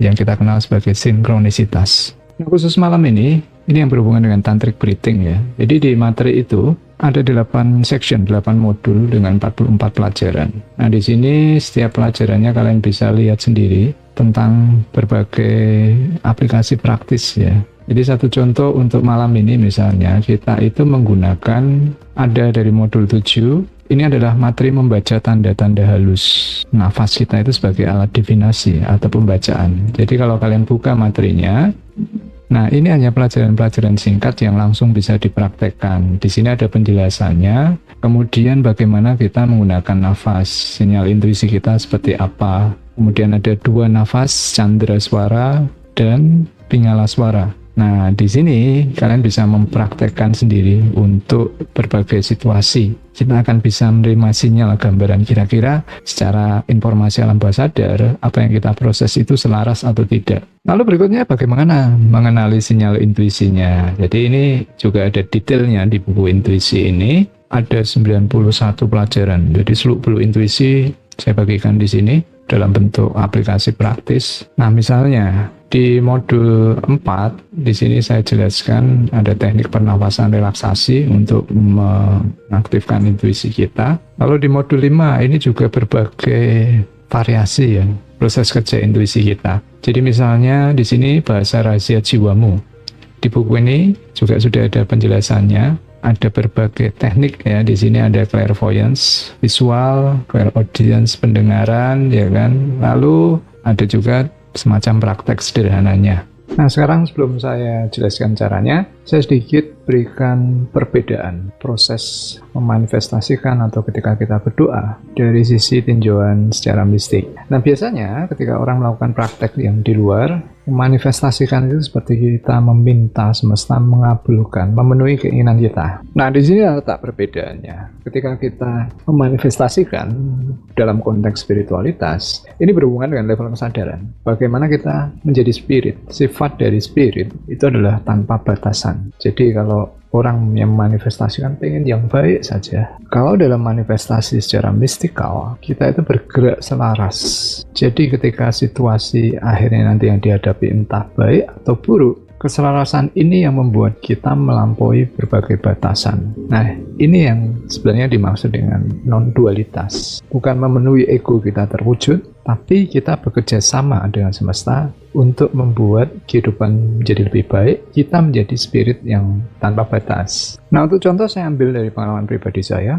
yang kita kenal sebagai sinkronisitas. Nah, khusus malam ini yang berhubungan dengan tantric breathing ya. Jadi di materi itu ada 8 section, 8 modul dengan 44 pelajaran. Nah, di sini setiap pelajarannya kalian bisa lihat sendiri tentang berbagai aplikasi praktis ya. Jadi satu contoh untuk malam ini misalnya kita itu menggunakan ada dari modul 7, ini adalah materi membaca tanda-tanda halus. Nafas kita itu sebagai alat divinasi atau pembacaan. Jadi kalau kalian buka materinya, nah ini hanya pelajaran-pelajaran singkat yang langsung bisa dipraktekkan. Di sini ada penjelasannya, kemudian bagaimana kita menggunakan nafas, sinyal intuisi kita seperti apa. Kemudian ada 2 nafas, candra suara dan pingala suara. Nah, di sini kalian bisa mempraktekkan sendiri untuk berbagai situasi. Kita akan bisa menerima sinyal gambaran kira-kira secara informasi alam bawah sadar, apa yang kita proses itu selaras atau tidak. Lalu berikutnya bagaimana mengenali sinyal intuisinya. Jadi ini juga ada detailnya di buku intuisi ini. Ada 91 pelajaran. Jadi seluruh intuisi saya bagikan di sini dalam bentuk aplikasi praktis. Nah, misalnya di modul 4, di sini saya jelaskan ada teknik pernafasan relaksasi untuk mengaktifkan intuisi kita. Lalu di modul 5 ini juga berbagai variasi ya, proses kerja intuisi kita. Jadi misalnya di sini bahasa rahasia jiwamu. Di buku ini juga sudah ada penjelasannya. Ada berbagai teknik ya, di sini ada clairvoyance, visual, clairaudience, pendengaran ya kan. Lalu ada juga semacam praktek sederhananya. Nah, sekarang sebelum saya jelaskan caranya, saya sedikit berikan perbedaan proses memanifestasikan atau ketika kita berdoa dari sisi tinjauan secara mistik. Nah, biasanya ketika orang melakukan praktek yang di luar, memanifestasikan itu seperti kita meminta semesta mengabulkan, memenuhi keinginan kita. Nah, di sini letak perbedaannya. Ketika kita memanifestasikan dalam konteks spiritualitas, ini berhubungan dengan level kesadaran. Bagaimana kita menjadi spirit. Sifat dari spirit itu adalah tanpa batasan. Jadi kalau orang yang memanifestasikan pengen yang baik saja. Kalau dalam manifestasi secara mistikal, kita itu bergerak selaras. Jadi ketika situasi akhirnya nanti yang dihadapi entah baik atau buruk, keselarasan ini yang membuat kita melampaui berbagai batasan. Nah, ini yang sebenarnya dimaksud dengan non-dualitas. Bukan memenuhi ego kita terwujud, tapi kita bekerja sama dengan semesta untuk membuat kehidupan menjadi lebih baik, kita menjadi spirit yang tanpa batas. Nah, untuk contoh saya ambil dari pengalaman pribadi saya.